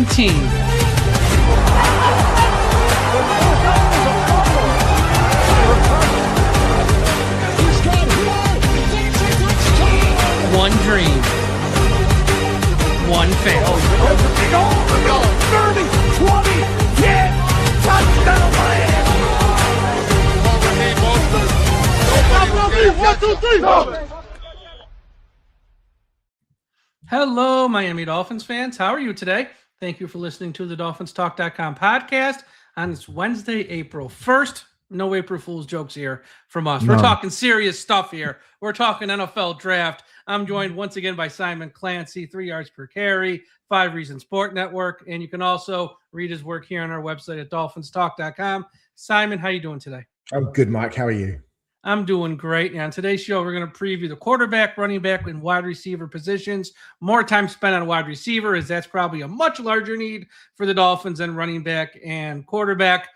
one team. One dream. One fan. 30, 20, 10, touchdown Miami! One, two, three. Hello, Miami Dolphins fans. How are you today? Thank you for listening to the DolphinsTalk.com podcast on this Wednesday, April 1st. No April Fool's jokes here from us. No. We're talking serious stuff here. We're talking NFL draft. I'm joined once again by Simon Clancy, 3 yards per carry, 5 Reasons Sport Network, and you can also read his work here on our website at DolphinsTalk.com. Simon, how you doing today? I'm good, Mike. How are you? I'm doing great. And on today's show, we're going to preview the quarterback, running back, and wide receiver positions. More time spent on wide receiver, as that's probably a much larger need for the Dolphins than running back and quarterback.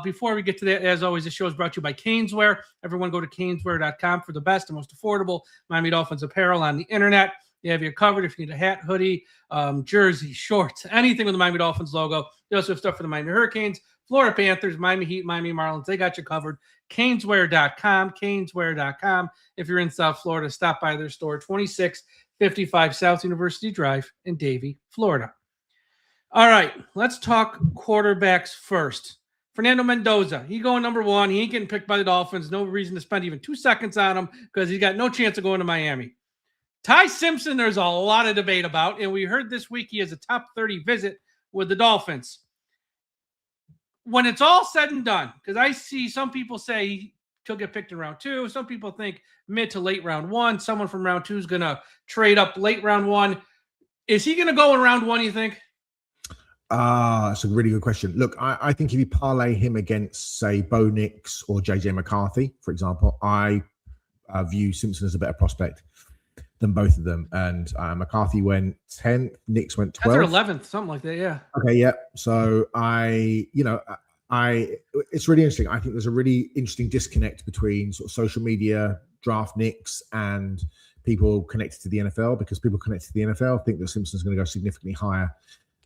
Before we get to that, as always, this show is brought to you by Caneswear. Everyone go to caneswear.com for the best and most affordable Miami Dolphins apparel on the internet. They have you covered if you need a hat, hoodie, jersey, shorts, anything with the Miami Dolphins logo. They also have stuff for the Miami Hurricanes, Florida Panthers, Miami Heat, Miami Marlins. They got you covered. Caneswear.com, Caneswear.com. If you're in South Florida, stop by their store, 2655 South University Drive in Davie, Florida. All right, let's talk quarterbacks first. Fernando Mendoza, he going number 1. He ain't getting picked by the Dolphins. No reason to spend even 2 seconds on him because he's got no chance of going to Miami. Ty Simpson, there's a lot of debate about, and we heard this week he has a top 30 visit with the Dolphins. When it's all said and done, because I see some people say he'll get picked in round 2. Some people think mid to late round 1. Someone from round 2 is going to trade up late round 1. Is he going to go in round 1, you think? That's a really good question. Look, I think if you parlay him against, say, Bo Nix or JJ McCarthy, for example, I view Simpson as a better prospect than both of them. And McCarthy went 10th, Nix went 12th. That's 11th, something like that, yeah. Okay, yeah. So it's really interesting. I think there's a really interesting disconnect between sort of social media, draft nicks, and people connected to the NFL, because people connected to the NFL think that Simpson's going to go significantly higher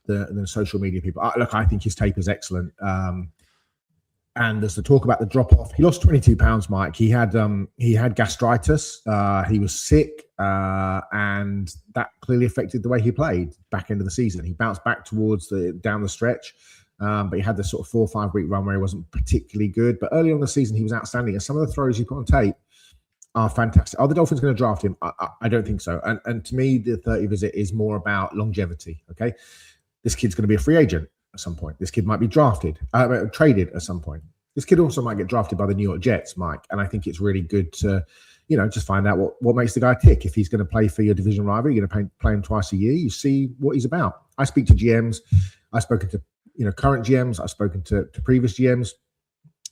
than social media people. Look, I think his tape is excellent. And there's the talk about the drop off. He lost 22 pounds, Mike. He had gastritis. He was sick, and that clearly affected the way he played back end of the season. He bounced back towards down the stretch, but he had this sort of 4 or 5 week run where he wasn't particularly good. But early on in the season, he was outstanding. And some of the throws he put on tape are fantastic. Are the Dolphins going to draft him? I don't think so. And to me, the 30 visit is more about longevity. Okay. This kid's going to be a free agent at some point. This kid might be traded at some point. This kid also might get drafted by the New York Jets, Mike. And I think it's really good to, just find out what makes the guy tick. If he's going to play for your division rival, you're going to play him twice a year. You see what he's about. I speak to GMs. I've spoken to, current GMs. I've spoken to previous GMs,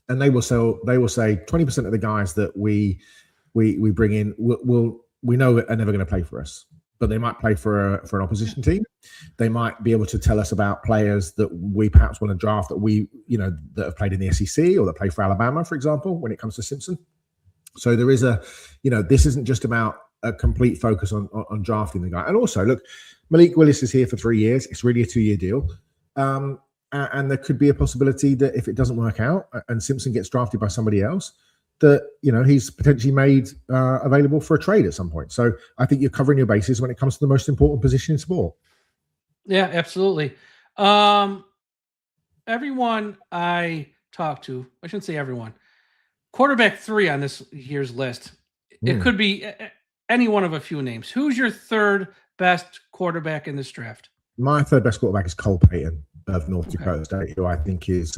and they will say 20% of the guys that we bring in we know are never going to play for us. But they might play for an opposition team. They might be able to tell us about players that we perhaps want to draft that that have played in the SEC or that play for Alabama, for example, when it comes to Simpson. So there is this isn't just about a complete focus on drafting the guy. And also, look, Malik Willis is here for 3 years. It's really a 2-year deal. And there could be a possibility that if it doesn't work out and Simpson gets drafted by somebody else, that he's potentially made available for a trade at some point. So I think you're covering your bases when it comes to the most important position in sport. Yeah, absolutely. Everyone I talk to, I shouldn't say everyone, quarterback 3 on this year's list. It could be any one of a few names. Who's your third best quarterback in this draft? My third best quarterback is Cole Payton of North Dakota State, who I think is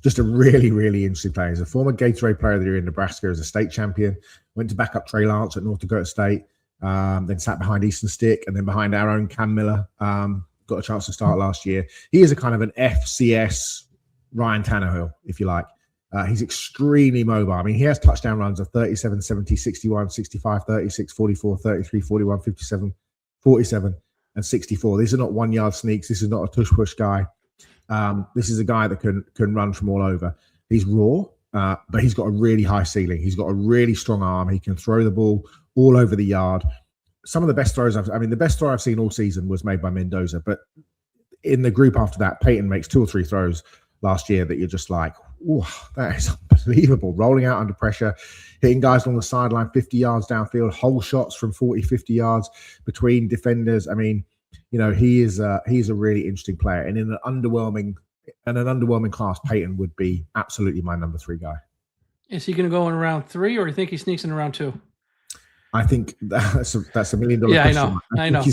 just a really, really interesting player. He's a former Gatorade Player of the Year in Nebraska as a state champion, went to back up Trey Lance at North Dakota State, then sat behind Easton Stick and then behind our own Cam Miller, got a chance to start last year. He is a kind of an FCS Ryan Tannehill, if you like. He's extremely mobile. I mean, he has touchdown runs of 37, 70, 61, 65, 36, 44, 33, 41, 57, 47, and 64. These are not 1 yard sneaks. This is not a tush push guy. This is a guy that can run from all over. He's raw, but he's got a really high ceiling. He's got a really strong arm. He can throw the ball all over the yard. Some of the best throws the best throw I've seen all season was made by Mendoza, but in the group after that, Peyton makes 2 or 3 throws last year that you're just like, oh, that is unbelievable. Rolling out under pressure, hitting guys along the sideline, 50 yards downfield, hole shots from 40, 50 yards between defenders. I mean, he's a really interesting player. And in an underwhelming class, Peyton would be absolutely my number 3 guy. Is he going to go in round 3, or do you think he sneaks in round 2? I think that's a $1 million question. I know.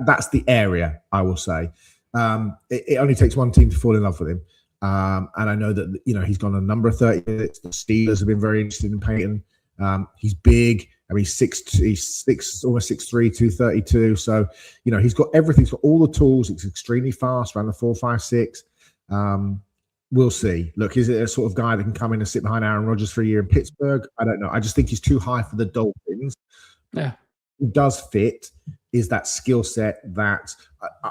That's the area, I will say. It only takes one team to fall in love with him. And I know that, he's gone a number of 30 minutes. The Steelers have been very interested in Peyton. He's big. I mean, he's almost 6'3", 232. So, he's got everything. He's got all the tools. He's extremely fast, around the 4.56. We'll see. Look, is it a sort of guy that can come in and sit behind Aaron Rodgers for a year in Pittsburgh? I don't know. I just think he's too high for the Dolphins. Yeah. Who does fit is that skill set that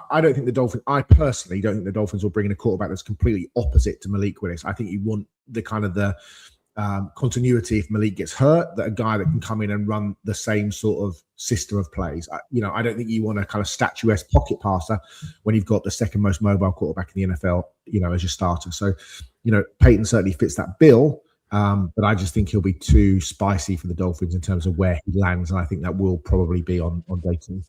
I don't think the Dolphins, I personally don't think the Dolphins will bring in a quarterback that's completely opposite to Malik Willis. I think you want the kind of the continuity if Malik gets hurt, that a guy that can come in and run the same sort of system of plays. I don't think you want a kind of statuesque pocket passer when you've got the second most mobile quarterback in the NFL, as your starter. So, Peyton certainly fits that bill. But I just think he'll be too spicy for the Dolphins in terms of where he lands. And I think that will probably be on day 2.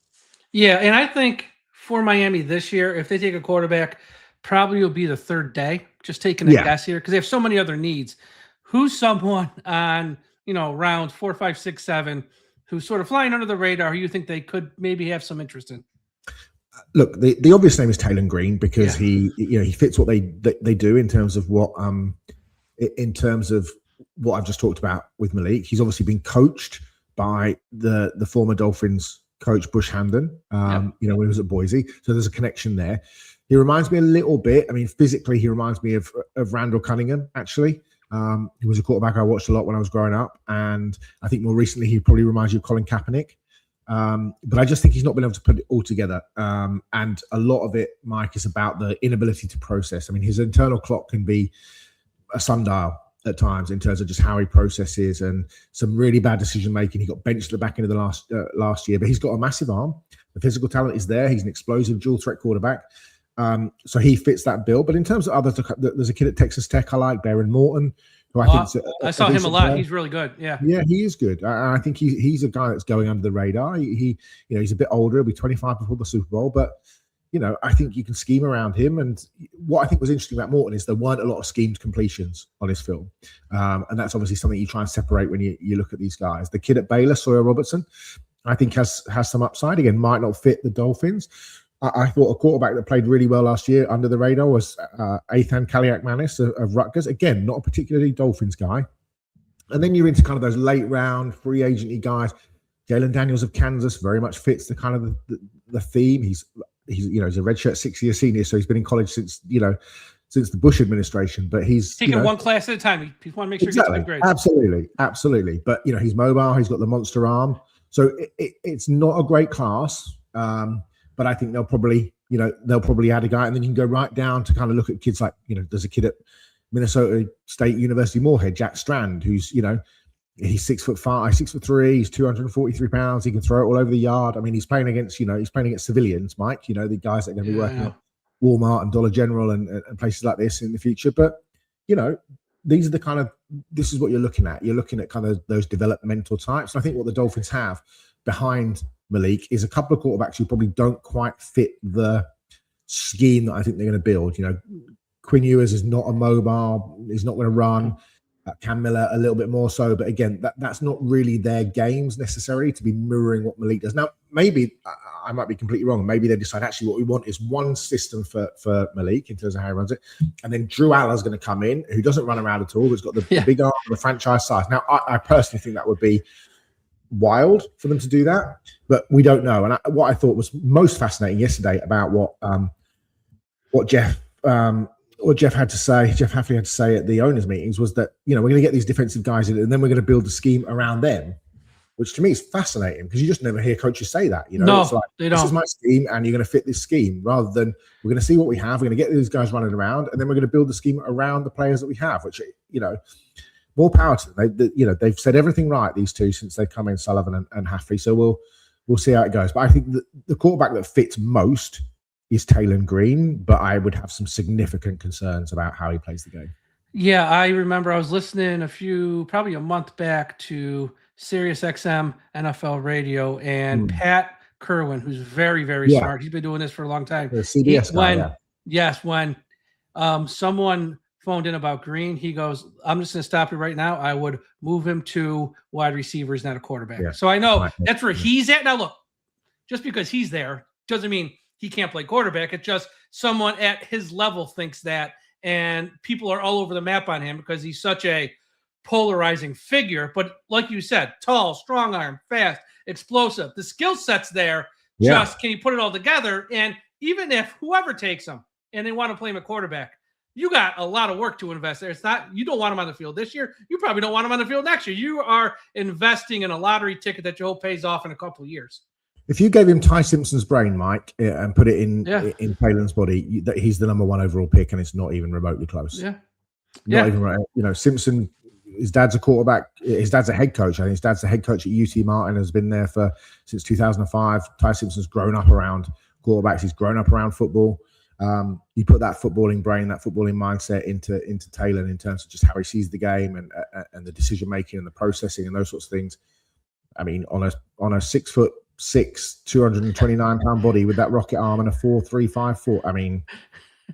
Yeah. And I think for Miami this year, if they take a quarterback, probably will be the 3rd day, just taking a guess here, because they have so many other needs. Who's someone on, rounds 4, 5, 6, 7, who's sort of flying under the radar who you think they could maybe have some interest in? Look, the obvious name is Taylor Green, because he fits what they do in terms of what I've just talked about with Malik. He's obviously been coached by the former Dolphins coach Bush Hamdan, when he was at Boise. So there's a connection there. He reminds me a little bit. I mean, physically, he reminds me of Randall Cunningham, actually. He was a quarterback I watched a lot when I was growing up. And I think more recently, he probably reminds you of Colin Kaepernick. But I just think he's not been able to put it all together. And a lot of it, Mike, is about the inability to process. I mean, his internal clock can be a sundial at times in terms of just how he processes, and some really bad decision making. He got benched at the back end of the last year, but he's got a massive arm. The physical talent is there. He's an explosive dual threat quarterback. So he fits that bill. But in terms of others, there's a kid at Texas Tech I like, Baron Morton, who I think I saw him a lot. Player. He's really good. Yeah, he is good. I think he's a guy that's going under the radar. He's a bit older. He'll be 25 before the Super Bowl, but I think you can scheme around him. And what I think was interesting about Morton is there weren't a lot of schemed completions on his film. And that's obviously something you try and separate when you look at these guys. The kid at Baylor, Sawyer Robertson, I think has some upside. Again, might not fit the Dolphins. I thought a quarterback that played really well last year under the radar was Ethan Kaliak-Manis of Rutgers. Again, not a particularly Dolphins guy. And then you're into kind of those late round free agency guys. Jalen Daniels of Kansas very much fits the kind of the theme. He's a redshirt 6-year senior, so he's been in college since the Bush administration. But he's taking one class at a time. He want to make sure he gets good grades. Absolutely. But he's mobile. He's got the monster arm. So it's not a great class. But I think they'll probably add a guy, and then you can go right down to kind of look at kids like there's a kid at Minnesota State University Moorhead, Jack Strand, who's he's 6'5", 6'3", he's 243 pounds. He can throw it all over the yard. I mean, he's playing against civilians, Mike. The guys that are going to be working at Walmart and Dollar General and places like this in the future. But these are this is what you're looking at. You're looking at kind of those developmental types. And I think what the Dolphins have behind Malik is a couple of quarterbacks who probably don't quite fit the scheme that I think they're going to build. Quinn Ewers is not a mobile. He's not going to run. Cam Miller a little bit more so, but again, that's not really their games necessarily to be mirroring what Malik does. Now, maybe I might be completely wrong. Maybe they decide actually what we want is one system for Malik in terms of how he runs it, and then Drew Aller's going to come in, who doesn't run around at all, who's got the big arm, the franchise size. Now, I personally think that would be wild for them to do that, but we don't know. And what I thought was most fascinating yesterday about what Jeff had to say, Jeff Hafley had to say at the owners' meetings was that, we're going to get these defensive guys in and then we're going to build a scheme around them, which to me is fascinating because you just never hear coaches say that. No, it's like, they don't. This is my scheme and you're going to fit this scheme, rather than we're going to see what we have. We're going to get these guys running around and then we're going to build the scheme around the players that we have, which, more power to them. They've said everything right, these two, since they've come in, Sullivan and Hafley. So we'll see how it goes. But I think the quarterback that fits most is Taylor Green, but I would have some significant concerns about how he plays the game. Yeah, I remember I was listening probably a month back to Sirius XM NFL Radio, and Pat Kerwin, who's very, very smart. He's been doing this for a long time. The CBS guy, when someone phoned in about Green, he goes, I'm just going to stop you right now. I would move him to wide receivers, not a quarterback. Yeah. So I know that's where he's at. Now, look, just because he's there doesn't mean he can't play quarterback. It's just someone at his level thinks that, and people are all over the map on him because he's such a polarizing figure. But like you said, tall, strong arm, fast, explosive. The skill set's there. Yeah. Just can he put it all together? And even if whoever takes him and they want to play him at quarterback, you got a lot of work to invest there. It's not, you don't want him on the field this year. You probably don't want him on the field next year. You are investing in a lottery ticket that you hope pays off in a couple of years. If you gave him Ty Simpson's brain, Mike, and put it in Palin's body, he's the number 1 overall pick, and it's not even remotely close. Not even right. You know, Simpson, his dad's a quarterback. His dad's a head coach. I think his dad's the head coach at UT Martin, has been there since 2005. Ty Simpson's grown up around quarterbacks. He's grown up around football. You put that footballing brain, that footballing mindset into Taylor in terms of just how he sees the game and the decision making and the processing and those sorts of things. I mean, on a 6'6", 229-pound body with that rocket arm and a 4.354. I mean,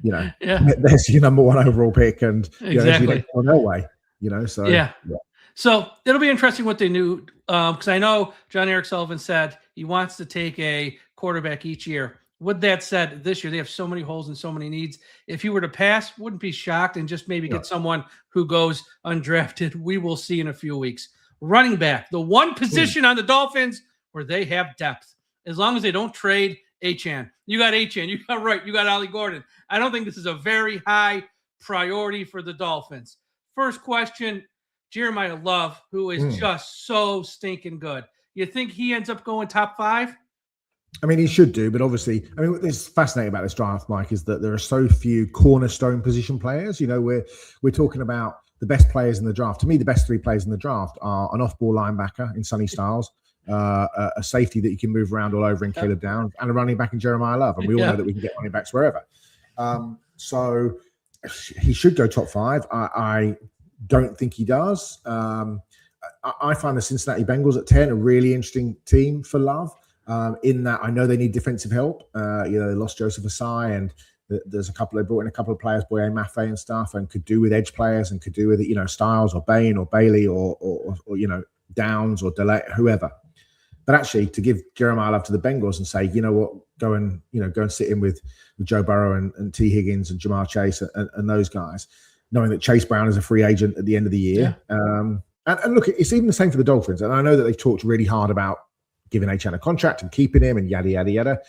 you know, there's your number 1 overall pick, and exactly on their way. You know, so yeah. So it'll be interesting what they knew, because I know John Eric Sullivan said he wants to take a quarterback each year. With that said, this year they have so many holes and so many needs. If he were to pass, wouldn't be shocked and just maybe get someone who goes undrafted. We will see in a few weeks. Running back, the one position on the Dolphins where they have depth. As long as they don't trade Achane. You got Achane, you got Wright, you got Ollie Gordon. I don't think this is a very high priority for the Dolphins. First question, Jeremiah Love, who is just so stinking good. You think he ends up going top 5? I mean, he should do, but obviously, I mean, what's fascinating about this draft, Mike, is that there are so few cornerstone position players. You know, we're talking about the best players in the draft. To me, the best 3 players in the draft are an off-ball linebacker in Sonny Styles, a safety that you can move around all over in Caleb Downs, and a running back in Jeremiah Love. And we all know that we can get running backs wherever. So he should go top 5. I don't think he does. I find the Cincinnati Bengals at 10 a really interesting team for Love. In that I know they need defensive help. They lost Joseph Asai, and there's they brought in a couple of players, Boye Mafe and stuff, and could do with edge players and could do with Styles or Bain or Bailey or Downs or Delay, whoever. But actually, to give Jeremiah Love to the Bengals and say, you know what, go and sit in with Joe Burrow and T Higgins and Jamar Chase and those guys, knowing that Chase Brown is a free agent at the end of the year. Yeah. And look, it's even the same for the Dolphins. And I know that they've talked really hard about giving Achane a contract and keeping him and yada, yada, yada.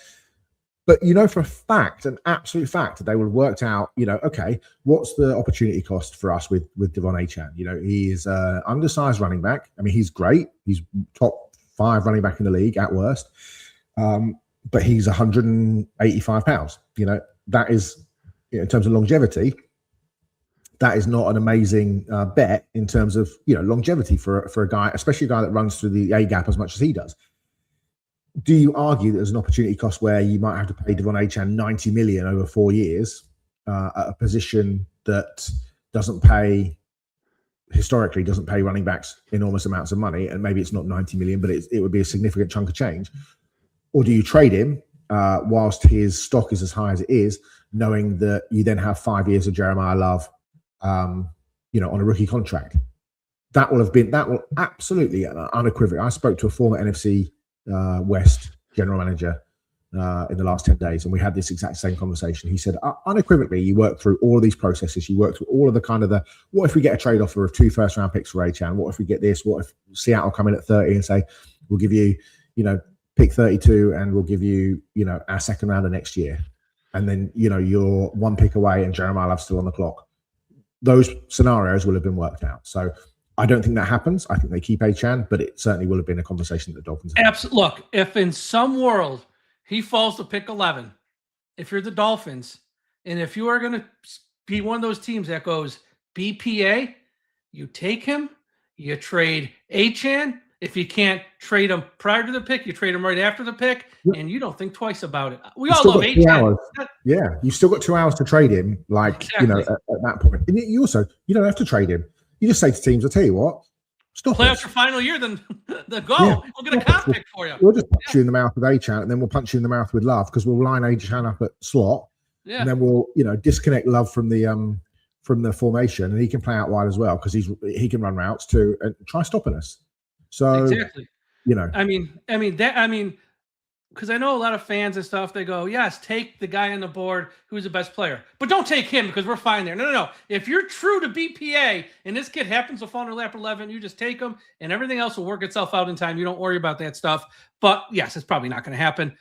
But for a fact, an absolute fact, that they would have worked out, okay, what's the opportunity cost for us with Devon Achane? He is an undersized running back. I mean, he's great. He's top 5 running back in the league at worst. But he's 185 pounds. That is, in terms of longevity, that is not an amazing bet in terms of, longevity for a guy, especially a guy that runs through the A gap as much as he does. Do you argue that there's an opportunity cost where you might have to pay Devon Achane $90 million over 4 years at a position that historically doesn't pay running backs enormous amounts of money, and maybe it's not $90 million, but it would be a significant chunk of change? Or do you trade him whilst his stock is as high as it is, knowing that you then have 5 years of Jeremiah Love, on a rookie contract? That will absolutely unequivocally. I spoke to a former NFC West general manager in the last 10 days, and we had this exact same conversation. He said, unequivocally, you work through all of these processes. You work through all of the what if we get a trade offer of 2 first-round picks for Achane? What if we get this? What if Seattle come in at 30 and say, we'll give you, pick 32 and we'll give you, our second round of next year. And then, you're 1 pick away and Jeremiah Love's still on the clock. Those scenarios will have been worked out. So I don't think that happens. I think they keep Achane, but it certainly will have been a conversation that the Dolphins have. Absolutely. Look, if in some world he falls to pick 11, if you're the Dolphins, and if you are going to be one of those teams that goes BPA, you take him, you trade Achane, If you can't trade him prior to the pick, you trade him right after the pick, and you don't think twice about it. We You've all still love got 2 hours. H10. Yeah, you've still got 2 hours to trade him. Like Exactly. at that point, and you don't have to trade him. You just say to teams, "I'll tell you what, stop Play it. out your final year, then go. Yeah. We'll get a comp pick for you. We'll just punch you in the mouth with Achan, and then we'll punch you in the mouth with Love because we'll line Achan up at slot, and then we'll disconnect Love from the formation, and he can play out wide as well because he can run routes too and try stopping us. So exactly. Because I know a lot of fans and stuff, they go, yes, take the guy on the board who's the best player. But don't take him because we're fine there. No. If you're true to BPA and this kid happens to fall in lap 11, you just take him and everything else will work itself out in time. You don't worry about that stuff. But yes, it's probably not going to happen.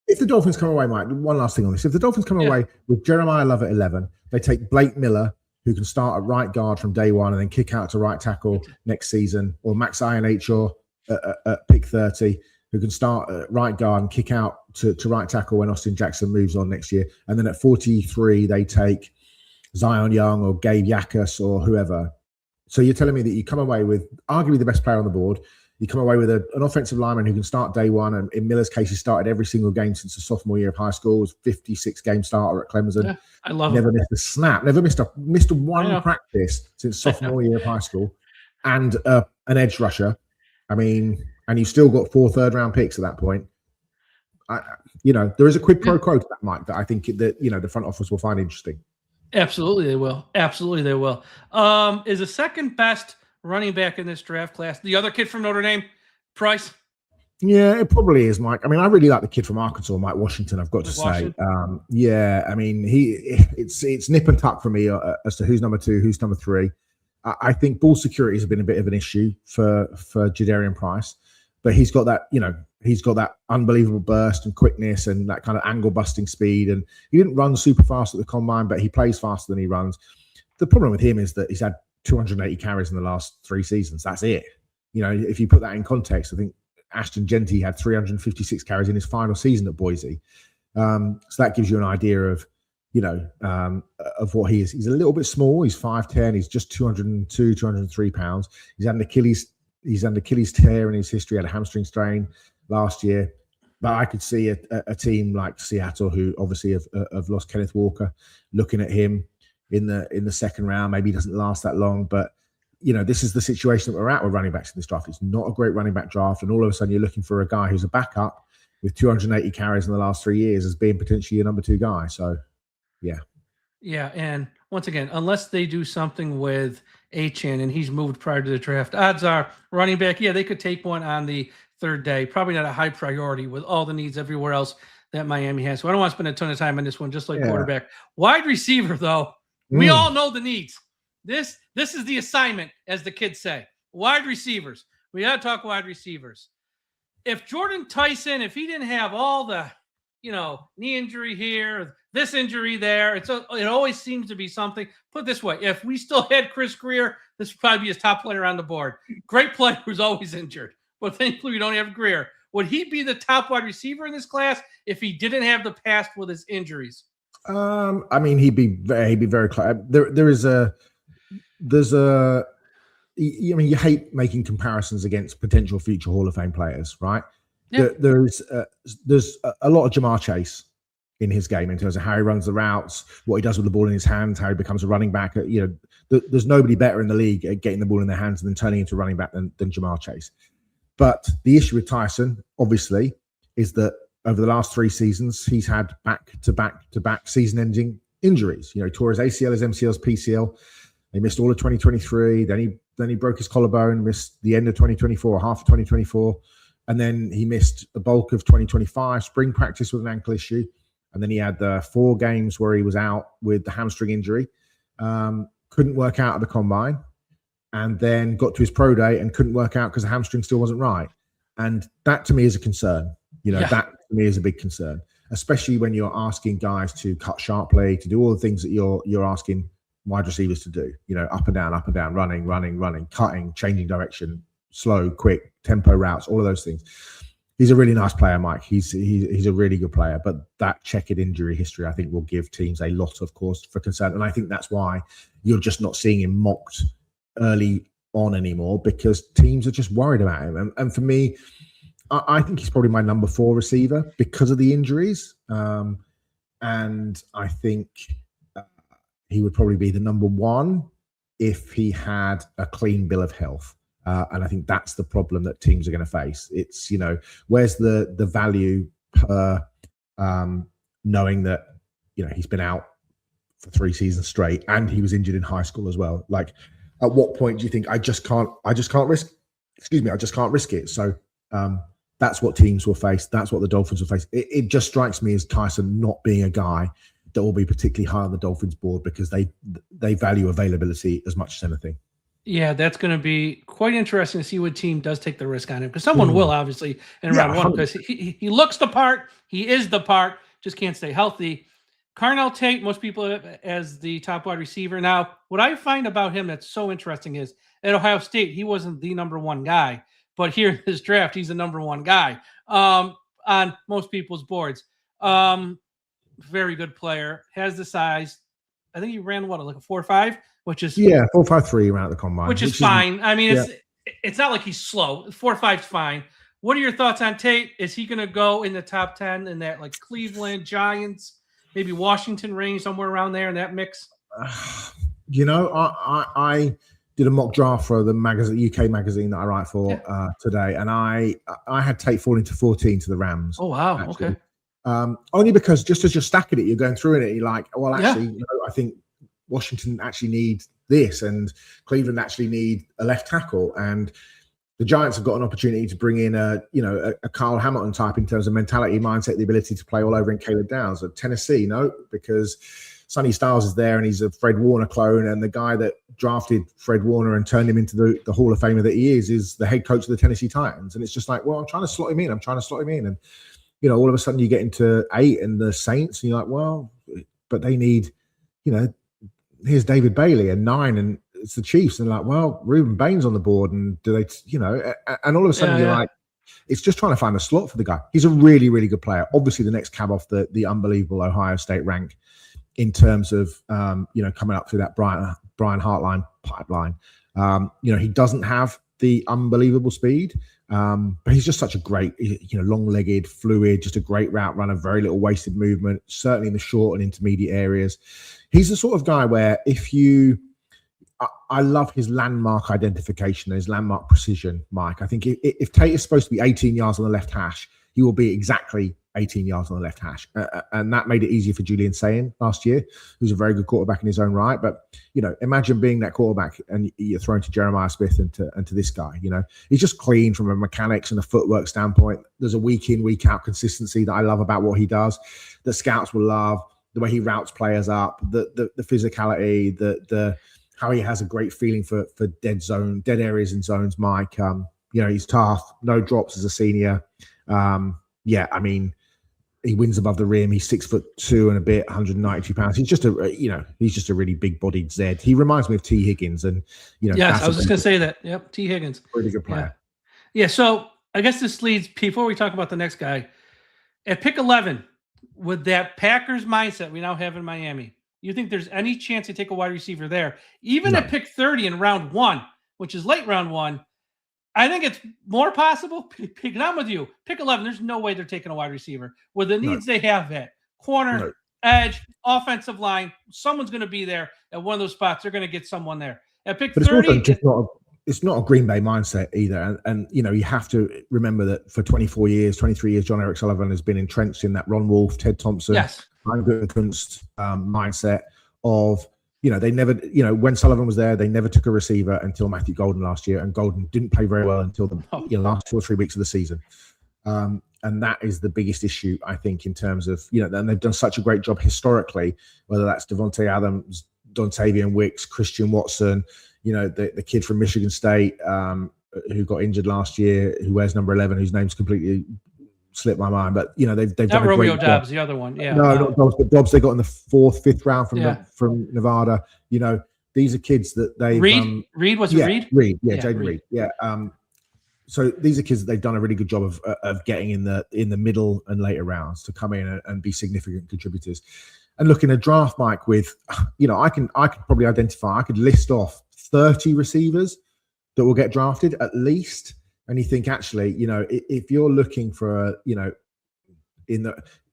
If the Dolphins come away, Mike, one last thing on this. If the Dolphins come away with Jeremiah Love at 11, they take Blake Miller, who can start at right guard from day one and then kick out to right tackle next season, or Max Iron at pick 30, who can start at right guard and kick out to right tackle when Austin Jackson moves on next year. And then at 43, they take Zion Young or Gabe Yakus or whoever. So you're telling me that you come away with arguably the best player on the board. You come away with an offensive lineman who can start day one. And in Miller's case, he started every single game since the sophomore year of high school. Was 56-game starter at Clemson. Yeah, I love Never him. missed a snap. Never missed one practice since sophomore year of high school. And an edge rusher. I mean, and you've still got 4 third-round picks at that point. There is a quid pro quo to that, Mike, that I think that the front office will find interesting. Absolutely, they will. Absolutely, they will. Is the second best running back in this draft class the other kid from Notre Dame, Price? Yeah, it probably is, Mike. I mean, I really like the kid from Arkansas, Mike Washington. I've got to say, I mean, it's nip and tuck for me as to who's number 2, who's number 3. I think ball security has been a bit of an issue for Jadarian Price, but he's got that unbelievable burst and quickness and that kind of angle busting speed. And he didn't run super fast at the combine, but he plays faster than he runs. The problem with him is that he's had 280 carries in the last 3 seasons. That's it. If you put that in context, I think Ashton Genty had 356 carries in his final season at Boise. So that gives you an idea of what he is. He's a little bit small. He's 5'10". He's just 202, 203 pounds. He's had an Achilles tear in his history. Had a hamstring strain last year. But I could see a team like Seattle, who obviously have lost Kenneth Walker, looking at him in the second round. Maybe he doesn't last that long, but this is the situation that we're at with running backs in this draft. It's not a great running back draft, and all of a sudden you're looking for a guy who's a backup with 280 carries in the last 3 years as being potentially your number 2 guy. So, yeah, and once again, unless they do something with Achan and he's moved prior to the draft, odds are running back, they could take one on the third day. Probably not a high priority with all the needs everywhere else that Miami has. So I don't want to spend a ton of time on this one, just like quarterback. Wide receiver, though, we all know the needs. This is the assignment, as the kids say. Wide receivers. We got to talk wide receivers. If Jordan Tyson, if he didn't have all the, knee injury here, this injury there, it always seems to be something. Put it this way, if we still had Chris Greer, this would probably be his top player on the board. Great player who's always injured. But thankfully, we don't have Greer. Would he be the top wide receiver in this class if he didn't have the past with his injuries? I mean, he'd be very close. You hate making comparisons against potential future Hall of Fame players, right? Yeah. There's a lot of Jamar Chase in his game in terms of how he runs the routes, what he does with the ball in his hands, how he becomes a running back. There's nobody better in the league at getting the ball in their hands and then turning into a running back than Jamar Chase. But the issue with Tyson, obviously, is that over the last 3 seasons, he's had back-to-back season-ending injuries. He tore his ACL, his MCL, his PCL. He missed all of 2023. Then he broke his collarbone, missed the end of 2024, half of 2024. And then he missed the bulk of 2025, spring practice with an ankle issue. And then he had 4 games where he was out with the hamstring injury. Couldn't work out at the combine. And then got to his pro day and couldn't work out because the hamstring still wasn't right. And that to me is a concern. That to me is a big concern, especially when you're asking guys to cut sharply, to do all the things that you're asking wide receivers to do, up and down, running, cutting, changing direction, slow, quick, tempo routes, all of those things. He's a really nice player, Mike. He's a really good player, but that checkered injury history, I think, will give teams a lot of cause for concern. And I think that's why you're just not seeing him mocked early on anymore because teams are just worried about him. And for me, I think he's probably my number 4 receiver because of the injuries. And I think he would probably be the number 1 if he had a clean bill of health. And I think that's the problem that teams are going to face. It's, where's the value per knowing that, he's been out for 3 seasons straight and he was injured in high school as well. Like, at what point do you think I just can't risk it? So that's what teams will face. That's what the Dolphins will face. It just strikes me as Tyson not being a guy that will be particularly high on the Dolphins board because they value availability as much as anything. Yeah, that's going to be quite interesting to see what team does take the risk on him, because someone will obviously in round 1, because he looks the part, he is the part, just can't stay healthy. Carnell Tate, most people as the top wide receiver. Now, what I find about him that's so interesting is at Ohio State, he wasn't the number 1 guy, but here in this draft, he's the number 1 guy on most people's boards. Very good player, has the size. I think he ran like a 4.5, which is 4.53 around the combine, which is fine. I mean, it's not like he's slow. 4.5 is fine. What are your thoughts on Tate? Is he going to go in the top 10 in that like Cleveland, Giants, maybe Washington range, somewhere around there in that mix? I did a mock draft for the UK magazine that I write for today, and I had Tate falling to 14 to the Rams. Oh wow, actually. Okay. Only because just as you're stacking it, you're going through it, you're like, well, actually, I think Washington actually need this, and Cleveland actually need a left tackle, and the Giants have got an opportunity to bring in a Kyle Hamilton type in terms of mentality, mindset, the ability to play all over in Caleb Downs. At Tennessee, no, because Sonny Styles is there and he's a Fred Warner clone, and the guy that drafted Fred Warner and turned him into the Hall of Famer that he is the head coach of the Tennessee Titans. And it's just like, well, I'm trying to slot him in. And all of a sudden you get into 8 and the Saints, and you're like, well, but they need, here's David Bailey, and 9, and it's the Chiefs, and like, well, Reuben Bain's on the board, and do they, and all of a sudden you're like, it's just trying to find a slot for the guy. He's a really, really good player. Obviously, the next cab off the unbelievable Ohio State rank in terms of coming up through that Brian Hartline pipeline. He doesn't have the unbelievable speed, but he's just such a great, long-legged, fluid, just a great route runner, very little wasted movement, certainly in the short and intermediate areas. He's the sort of guy where I love his landmark identification and his landmark precision, Mike. I think if Tate is supposed to be 18 yards on the left hash, he will be exactly 18 yards on the left hash. And that made it easier for Julian Sayin last year, who's a very good quarterback in his own right. But, imagine being that quarterback and you're thrown to Jeremiah Smith and to this guy. He's just clean from a mechanics and a footwork standpoint. There's a week in, week out consistency that I love about what he does, that scouts will love, the way he routes players up, the physicality, the how he has a great feeling for dead areas and zones, Mike. He's tough, no drops as a senior. He wins above the rim. He's 6'2" and a bit, 192 pounds. He's just a really big-bodied Zed. He reminds me of T. Higgins, and yes, I was just going to say that. Yep, T. Higgins, really good player. Yeah. So I guess this leads, before we talk about the next guy, at pick 11, with that Packers mindset we now have in Miami, you think there's any chance to take a wide receiver there? Even at pick 30 in round 1, which is late round 1, I think it's more possible. Pick 9 with you. Pick 11. There's no way they're taking a wide receiver with the needs they have at corner, edge, offensive line. Someone's going to be there at one of those spots. They're going to get someone there. At pick 30, it's not a Green Bay mindset either. And you have to remember that for 23 years, John Eric Sullivan has been entrenched in that Ron Wolf, Ted Thompson, Ryan Gutekunst mindset of, they never, when Sullivan was there, they never took a receiver until Matthew Golden last year, and Golden didn't play very well until the last 2 or 3 weeks of the season. And that is the biggest issue, I think, in terms of, and they've done such a great job historically, whether that's Devontae Adams, Dontavian Wicks, Christian Watson, the kid from Michigan State who got injured last year, who wears number 11, whose name's completely slipped my mind, but they've done a Romeo great Dobbs, job. the other one, not Dobbs, but Dobbs they got in the 4th, 5th round from Nevada. These are kids that they Reed Jaden Reed, so these are kids that they've done a really good job of getting in the middle and later rounds to come in and be significant contributors. And look, in a draft, Mike, with I could probably identify, I could list off 30 receivers that will get drafted at least. And you think, actually, if you're looking for, it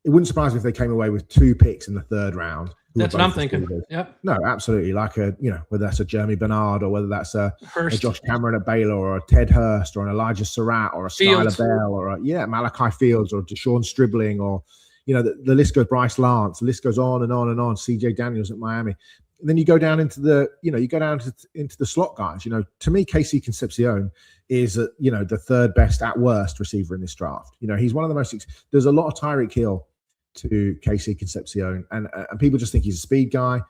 wouldn't surprise me if they came away with 2 picks in the 3rd round. That's what I'm thinking. Yep. No, absolutely. Like whether that's a Jeremy Bernard or whether that's a Josh Cameron at Baylor or a Ted Hurst or an Elijah Surratt or a Skylar Bell or Malachi Fields or Deshaun Stribling or, the list goes, Bryce Lance, the list goes on and on and on. CJ Daniels at Miami. And then you go down into the, into the slot guys. To me, Casey Concepcion is, the 3rd best at worst receiver in this draft. He's one of the most. There's a lot of Tyreek Hill to Casey Concepcion, and people just think he's a speed guy.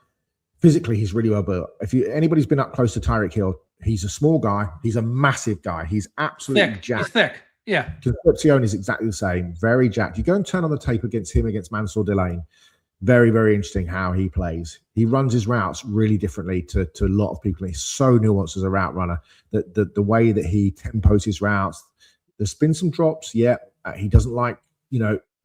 Physically, he's really well built. If anybody's been up close to Tyreek Hill, he's a small guy. He's a massive guy. He's absolutely jacked. He's thick. Yeah. Concepcion is exactly the same. Very jacked. You go and turn on the tape against Mansour Delane. Very, very interesting how he plays. He runs his routes really differently to a lot of people. He's so nuanced as a route runner. The way that he tempos his routes. There's been some drops. Yeah. He doesn't like,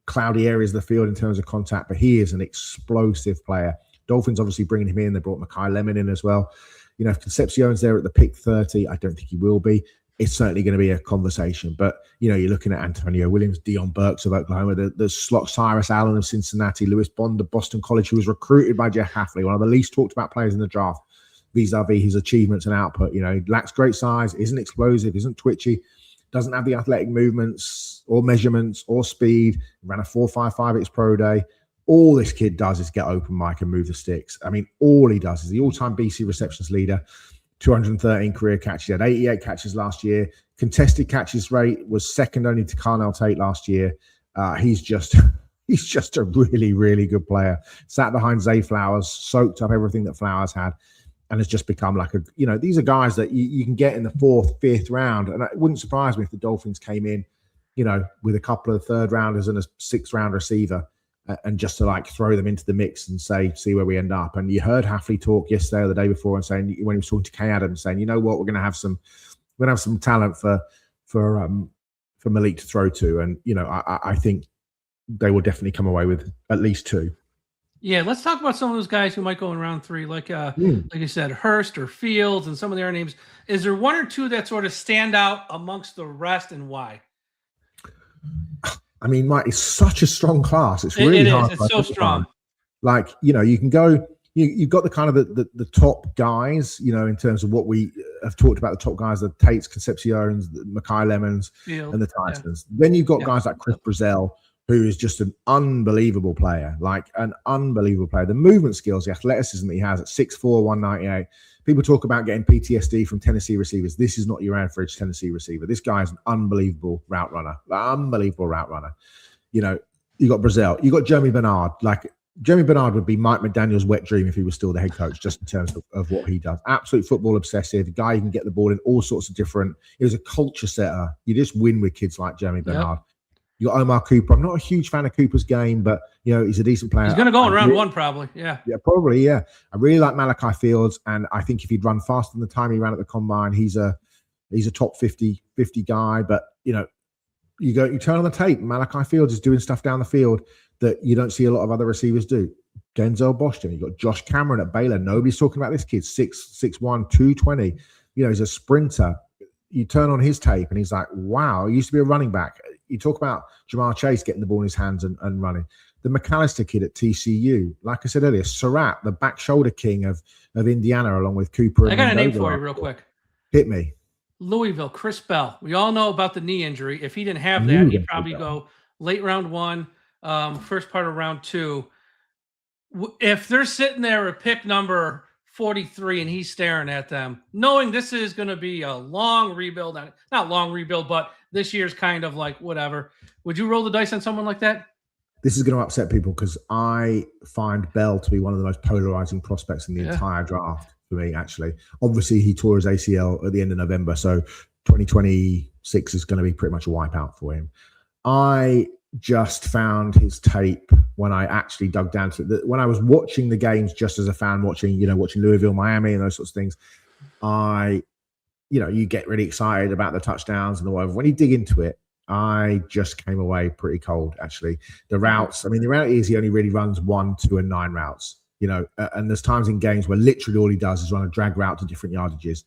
cloudy areas of the field in terms of contact, but he is an explosive player. Dolphins obviously bringing him in. They brought Makai Lemon in as well. If Concepcion's there at the pick 30, I don't think he will be. It's certainly going to be a conversation. But, you're looking at Antonio Williams, Dion Burks of Oklahoma, the slot Cyrus Allen of Cincinnati, Lewis Bond of Boston College, who was recruited by Jeff Hafley, one of the least talked about players in the draft, vis-a-vis his achievements and output. He lacks great size, isn't explosive, isn't twitchy, doesn't have the athletic movements or measurements or speed, ran a 4.55 at his pro day. All this kid does is get open mic and move the sticks. I mean, all he does is the all-time BC receptions leader, 213 career catches. He had 88 catches last year. Contested catches rate was second only to Carnell Tate last year. He's just a really, really good player. Sat behind Zay Flowers, soaked up everything that Flowers had, and has just become like these are guys that you can get in the 4th, 5th round. And it wouldn't surprise me if the Dolphins came in, with a couple of 3rd rounders and a 6th round receiver, and just to throw them into the mix and see where we end up. And you heard Hafley talk yesterday or the day before and saying, when he was talking to Kay Adams, saying, you know what, we're going to have some talent for Malik to throw to. And, I think they will definitely come away with at least 2. Yeah, let's talk about some of those guys who might go in round 3, like you said, Hurst or Fields and some of their names. Is there 1 or 2 that sort of stand out amongst the rest, and why? I mean, Mike, it's such a strong class. It's really hard. It's so strong. You can go. You've got the kind of the top guys. In terms of what we have talked about, the top guys, the Tates, Concepcions, the Makai Lemons, and the Tysons. Yeah. Then you've got guys like Chris Brazzell, who is just an unbelievable player. The movement skills, the athleticism that he has at 6'4", 198. People talk about getting PTSD from Tennessee receivers. This is not your average Tennessee receiver. This guy is an unbelievable route runner. You got Brazzell. You got Jeremy Bernard. Jeremy Bernard would be Mike McDaniel's wet dream if he was still the head coach, just in terms of what he does. Absolute football obsessive. Guy who can get the ball in all sorts of different. He was a culture setter. You just win with kids like Jeremy Bernard. Yep. You got Omar Cooper. I'm not a huge fan of Cooper's game, but he's a decent player. He's going to go in round 1 probably. Yeah. Yeah, probably. Yeah. I really like Malachi Fields, and I think if he'd run faster than the time he ran at the combine, he's a top 50 guy. But you turn on the tape. Malachi Fields is doing stuff down the field that you don't see a lot of other receivers do. Denzel Boston. You got Josh Cameron at Baylor. Nobody's talking about this kid. 6'1", 220. He's a sprinter. You turn on his tape, and he's like, wow. He used to be a running back. You talk about Jamar Chase getting the ball in his hands and running. The McAllister kid at TCU, like I said earlier, Surratt, the back shoulder king of Indiana, along with Cooper. I got a name for you real quick. Hit me. Louisville, Chris Bell. We all know about the knee injury. If he didn't have that, he'd probably go late round 1, first part of round 2. If they're sitting there at pick number 43 and he's staring at them, knowing this is going to be a long rebuild, not long rebuild, but this year's kind of like whatever, would you roll the dice on someone like that? This is going to upset people because I find Bell to be one of the most polarizing prospects in the entire draft for me, actually. Obviously, he tore his ACL at the end of November, so 2026 is going to be pretty much a wipeout for him. I just found his tape when I actually dug down to it. When I was watching the games just as a fan, watching Louisville, Miami, and those sorts of things, you get really excited about the touchdowns and the whatever. When you dig into it, I just came away pretty cold, actually. The routes, the reality is he only really runs 1, 2, and 9 routes, and there's times in games where literally all he does is run a drag route to different yardages.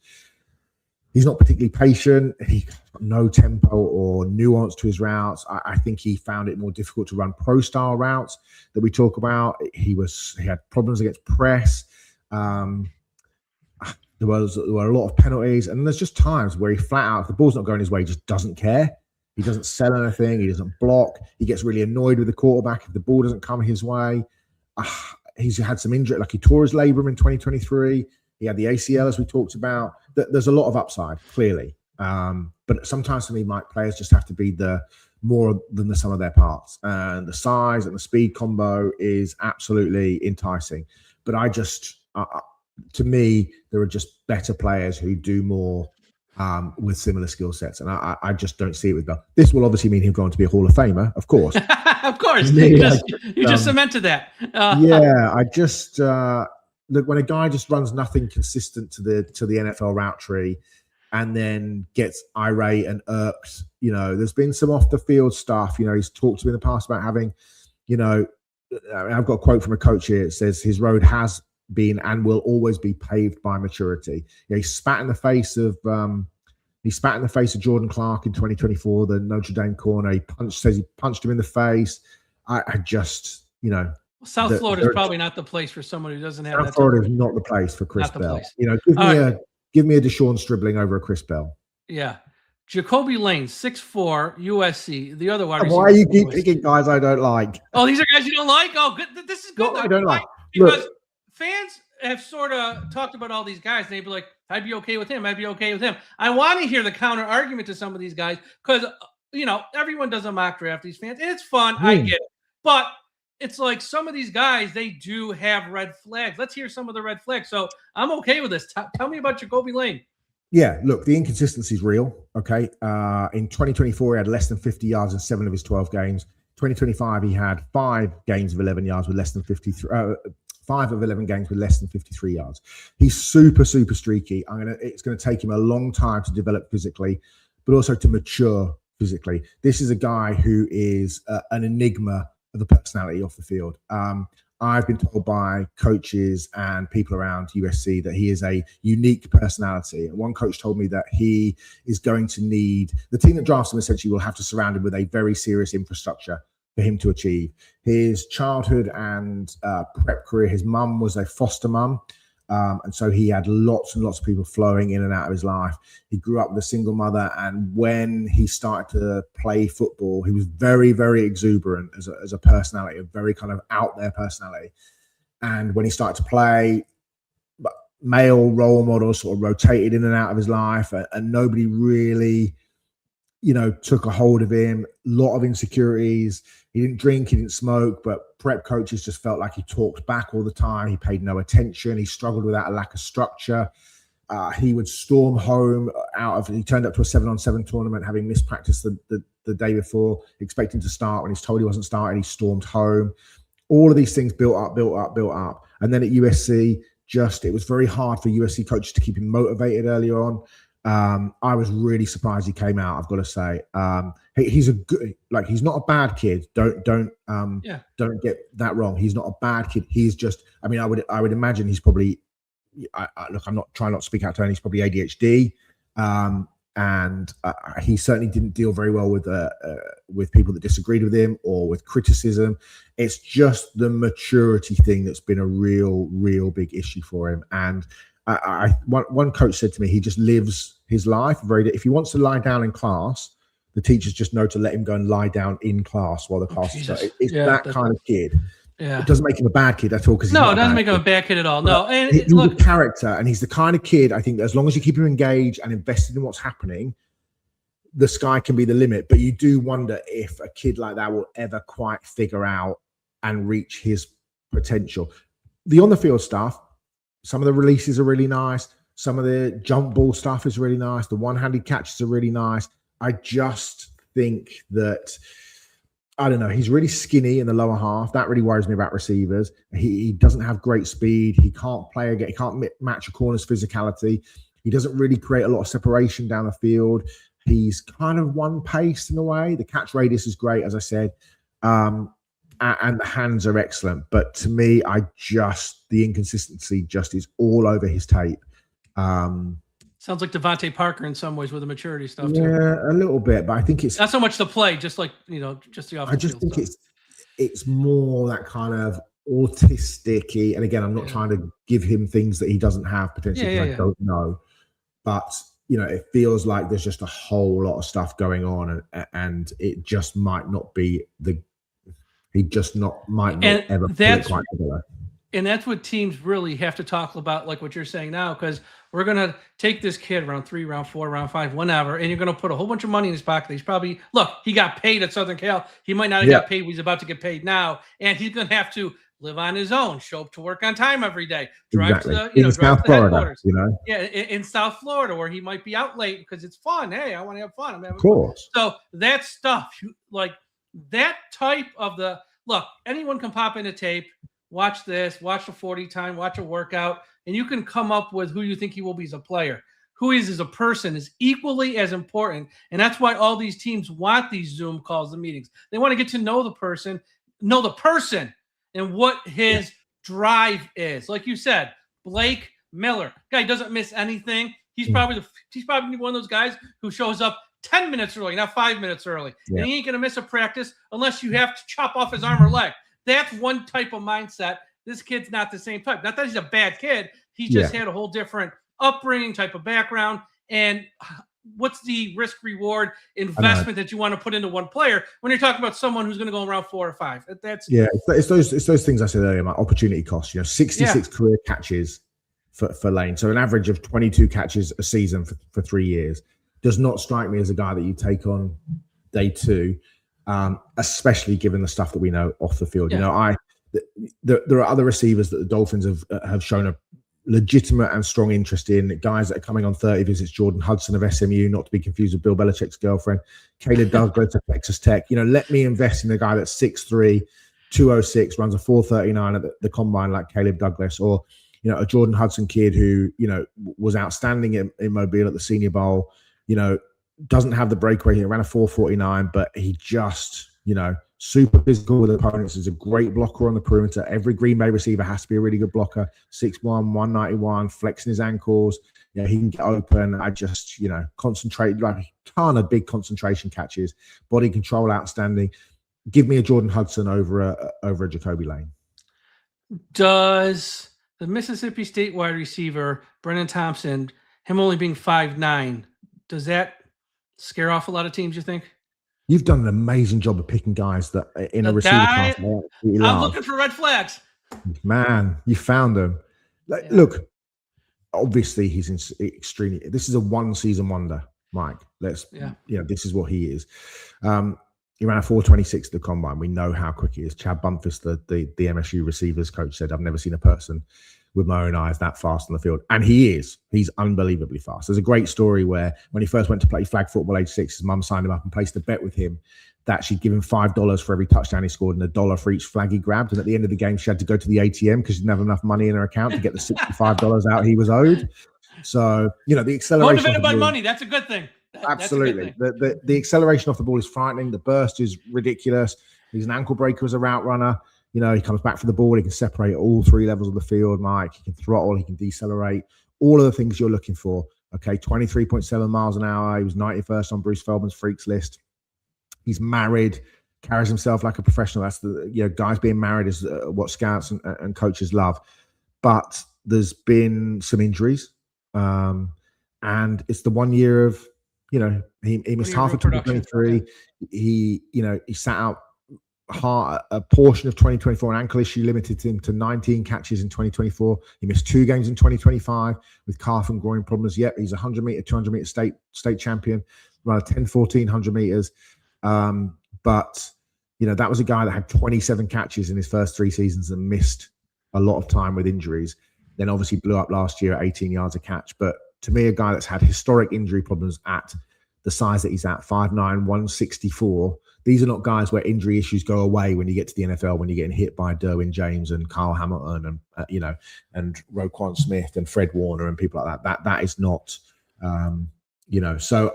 He's not particularly patient. He's got no tempo or nuance to his routes. I think he found it more difficult to run pro-style routes that we talk about. He had problems against press. There were a lot of penalties, and there's just times where he flat out, if the ball's not going his way, he just doesn't care. He doesn't sell anything. He doesn't block. He gets really annoyed with the quarterback if the ball doesn't come his way. He's had some injury, like he tore his labrum in 2023. He had the ACL, as we talked about. There's a lot of upside, clearly. But sometimes for me, players just have to be the more than the sum of their parts. And the size and the speed combo is absolutely enticing. But to me, there are just better players who do more with similar skill sets. And I just don't see it with Bell. This will obviously mean him going to be a Hall of Famer, of course. Of course. You just cemented that. I just look, when a guy just runs nothing consistent to the NFL route tree and then gets irate and irked, there's been some off the field stuff. He's talked to me in the past about having, I've got a quote from a coach here. It says his road has been and will always be paved by maturity. He spat in the face of Jordan Clark in 2024, the Notre Dame corner. He punched him in the face. I just, South Florida is probably not the place for someone who doesn't have. South Florida is not the place for Chris Bell. Give me a Deshaun Stribling over a Chris Bell. Yeah. Jacoby Lane, 6'4", USC. The other wide Why you keep picking guys I don't like? Oh, these are guys you don't like? Oh, good. This is good. No, I don't like. Because fans have sort of talked about all these guys. They'd be like, I'd be okay with him. I'd be okay with him. I want to hear the counter argument to some of these guys because, everyone does a mock draft, these fans. And it's fun. I get it. But it's like some of these guys, they do have red flags. Let's hear some of the red flags. So I'm okay with this. Tell me about Jacoby Lane. Yeah, look, the inconsistency is real. Okay. In 2024, he had less than 50 yards in 7 of his 12 games. 2025, he had 5 games of 11 yards with less than 53. 5 of 11 games with less than 53 yards. He's super, super streaky. It's going to take him a long time to develop physically, but also to mature physically. This is a guy who is an enigma of the personality off the field. I've been told by coaches and people around USC that he is a unique personality. And one coach told me that he is going to need, the team that drafts him essentially will have to surround him with a very serious infrastructure for him to achieve. His childhood and prep career, his mum was a foster mum. And so he had lots and lots of people flowing in and out of his life. He grew up with a single mother. And when he started to play football, he was very, very exuberant as a personality, a very kind of out there personality. And when he started to play, male role models sort of rotated in and out of his life, and nobody really, took a hold of him. A lot of insecurities. He didn't drink, he didn't smoke, but prep coaches just felt like he talked back all the time. He paid no attention. He struggled with that lack of structure. He would storm home he turned up to a 7-on-7 tournament, having missed practice the day before, expecting to start. When he's told he wasn't starting, he stormed home. All of these things built up. And then at USC, it was very hard for USC coaches to keep him motivated early on. I was really surprised he came out. I've got to say, he's he's not a bad kid. Don't get that wrong. He's not a bad kid. He's just, I would imagine he's probably, I'm not trying not to speak out to him. He's probably ADHD. And he certainly didn't deal very well with people that disagreed with him or with criticism. It's just the maturity thing that's been a real big issue for him. And one coach said to me, he just lives his life if he wants to lie down in class, the teachers just know to let him go and lie down in class while the class is starting. It's that kind of kid. Yeah. It doesn't make him a bad kid at all. It doesn't make him a bad kid at all. No, and he's a character, and he's the kind of kid, I think, that as long as you keep him engaged and invested in what's happening, the sky can be the limit. But you do wonder if a kid like that will ever quite figure out and reach his potential. The on-the-field stuff, some of the releases are really nice. Some of the jump ball stuff is really nice. The one-handed catches are really nice. I just think that, I don't know, he's really skinny in the lower half. That really worries me about receivers. He doesn't have great speed. He can't play again. He can't match a corner's physicality. He doesn't really create a lot of separation down the field. He's kind of one-paced in a way. The catch radius is great, as I said. And the hands are excellent. But to me, the inconsistency just is all over his tape. Sounds like Devontae Parker in some ways with the maturity stuff too. Yeah, a little bit, but I think it's not so much the play, just like just the off. I just think it's more that kind of autistic-y. And again, I'm not trying to give him things that he doesn't have potentially. I don't know, but it feels like there's just a whole lot of stuff going on, and it just might not be might not ever put it quite together. And that's what teams really have to talk about, like what you're saying now, because we're going to take this kid round 3, round 4, round 5, whenever, and you're going to put a whole bunch of money in his pocket. He's probably, he got paid at Southern Cal. He might not have got paid. He's about to get paid now, and he's going to have to live on his own, show up to work on time every day, drive to the, in South Florida, Yeah, in South Florida, where he might be out late because it's fun. Hey, I want to have fun. I'm having of course. Fun. So that stuff, like that type of anyone can pop in a tape, watch this, watch the 40 time, watch a workout, and you can come up with who you think he will be as a player. Who he is as a person is equally as important. And that's why all these teams want these Zoom calls and meetings. They want to get to know the person and what his drive is. Like you said, Blake Miller, guy doesn't miss anything. He's probably one of those guys who shows up 10 minutes early, not 5 minutes early. And he ain't going to miss a practice unless you have to chop off his arm or leg. That's one type of mindset. This kid's not the same type. Not that he's a bad kid. He just had a whole different upbringing, type of background. And what's the risk reward investment that you want to put into one player when you're talking about someone who's going to go around 4 or 5? It's those things I said earlier, my opportunity cost. 66 career catches for Lane. So an average of 22 catches a season for 3 years does not strike me as a guy that you take on day 2. Especially given the stuff that we know off the field. There are other receivers that the Dolphins have shown a legitimate and strong interest in. Guys that are coming on 30 visits. Jordan Hudson of SMU, not to be confused with Bill Belichick's girlfriend. Caleb Douglas of Texas Tech. Let me invest in a guy that's 6'3", 206, runs a 4.39 at the combine like Caleb Douglas, or a Jordan Hudson kid who was outstanding in Mobile at the Senior Bowl. Doesn't have the breakaway. He ran a 4.49, but he just, super physical with opponents. Is a great blocker on the perimeter. Every Green Bay receiver has to be a really good blocker. 6'1", 191, flexing his ankles. He can get open. I just, concentrate, like a ton of big concentration catches. Body control outstanding. Give me a Jordan Hudson over a Jacoby Lane. Does the Mississippi State wide receiver Brennan Thompson, him only being 5'9", does that scare off a lot of teams, you think? You've done an amazing job of picking guys that in a receiver class. I'm looking for red flags. Man, you found them. Look, obviously he's extremely. This is a one-season wonder, Mike. This is what he is. He ran a 4.26 at the combine. We know how quick he is. Chad Bumphis, the MSU receivers coach, said, "I've never seen a person with my own eyes that fast on the field." And he is. He's unbelievably fast. There's a great story where when he first went to play flag football age 6, his mum signed him up and placed a bet with him that she'd give him $5 for every touchdown he scored and $1 for each flag he grabbed. And at the end of the game, she had to go to the ATM because she didn't have enough money in her account to get the $65 out he was owed. So, the acceleration. Motivated by money. That's a good thing. Absolutely. The acceleration off the ball is frightening. The burst is ridiculous. He's an ankle breaker as a route runner. He comes back for the ball. He can separate at all 3 levels of the field, Mike. He can throttle. He can decelerate. All of the things you're looking for. Okay, 23.7 miles an hour. He was 91st on Bruce Feldman's freaks list. He's married, carries himself like a professional. That's guys being married is what scouts and coaches love. But there's been some injuries. And it's the 1 year of, he missed half of 2023. He sat out a portion of 2024. An ankle issue limited him to 19 catches in 2024. He missed 2 games in 2025 with calf and groin problems. Yep, he's a 100-meter, 200-meter state champion, ran a 1,000 meters. But that was a guy that had 27 catches in his first 3 seasons and missed a lot of time with injuries. Then obviously blew up last year at 18 yards a catch. But to me, a guy that's had historic injury problems at the size that he's at, 5'9", 164. These are not guys where injury issues go away when you get to the NFL, when you're getting hit by Derwin James and Kyle Hamilton and, and Roquan Smith and Fred Warner and people like that. That is not, So,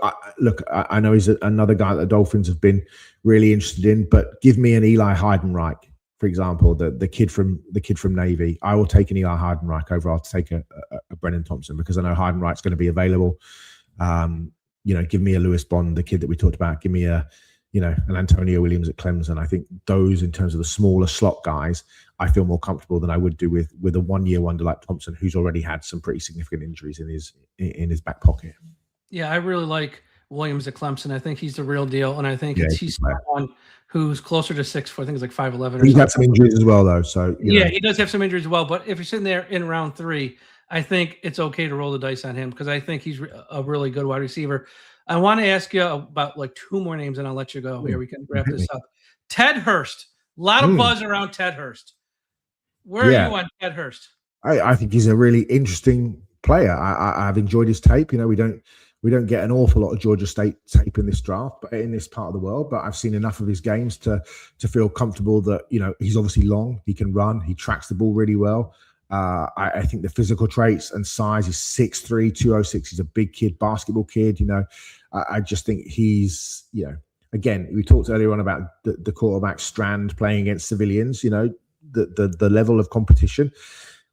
I know he's another guy that the Dolphins have been really interested in, but give me an Eli Heidenreich for example, the kid from Navy, I will take an Eli Heidenreich over. I'll take a Brennan Thompson because I know Heidenreich's going to be available. Give me a Lewis Bond, the kid that we talked about. Give me an Antonio Williams at Clemson. I think those, in terms of the smaller slot guys, I feel more comfortable than I would do with a 1-year wonder like Thompson, who's already had some pretty significant injuries in his back pocket. Yeah, I really like Williams at Clemson. I think he's the real deal, and I think he's someone who's closer to 6'4". I think it's like 5'11". He's had some injuries as well, though. So he does have some injuries as well. But if you're sitting there in round 3, I think it's okay to roll the dice on him because I think he's a really good wide receiver. I want to ask you about like 2 more names, and I'll let you go. Here we can wrap this up. Ted Hurst. A lot of buzz around Ted Hurst. Where are you on Ted Hurst? I think he's a really interesting player. I've enjoyed his tape. We don't get an awful lot of Georgia State tape in this draft, but in this part of the world. But I've seen enough of his games to feel comfortable that he's obviously long. He can run. He tracks the ball really well. I think the physical traits and size. He's 6'3", 206. He's a big kid, basketball kid. I just think he's again, we talked earlier on about the quarterback strand playing against civilians. The level of competition.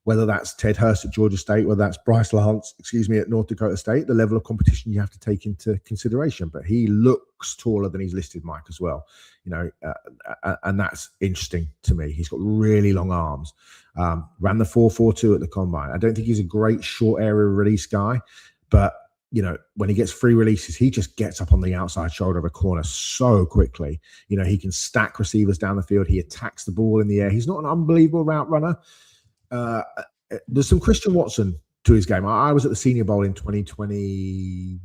Whether that's Ted Hurst at Georgia State, whether that's Bryce Lance, at North Dakota State, the level of competition you have to take into consideration. But he looks taller than he's listed, Mike, as well. And that's interesting to me. He's got really long arms. Ran the 4.42 at the combine. I don't think he's a great short area release guy, but when he gets free releases, he just gets up on the outside shoulder of a corner so quickly. He can stack receivers down the field. He attacks the ball in the air. He's not an unbelievable route runner. There's some Christian Watson to his game. I was at the Senior Bowl in 2021,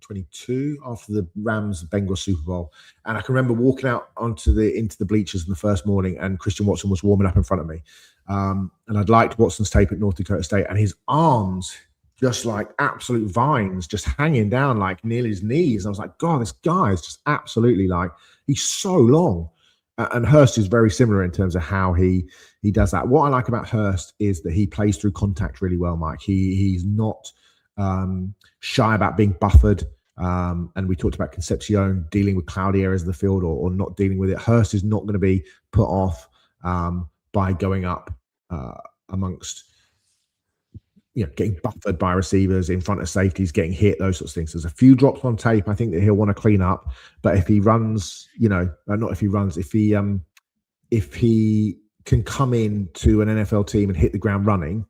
22 after the Rams-Bengals Super Bowl, and I can remember walking out into the bleachers in the first morning, and Christian Watson was warming up in front of me, and I'd liked Watson's tape at North Dakota State, and his arms just like absolute vines, just hanging down like near his knees. I was like, God, this guy is just absolutely he's so long. And Hurst is very similar in terms of how he does that. What I like about Hurst is that he plays through contact really well, Mike. He's not shy about being buffered. And we talked about Concepcion dealing with cloudy areas of the field or not dealing with it. Hurst is not going to be put off by going up amongst, getting buffered by receivers in front of safeties, getting hit, those sorts of things. There's a few drops on tape I think that he'll want to clean up. But if he runs, if he can come in to an NFL team and hit the ground running,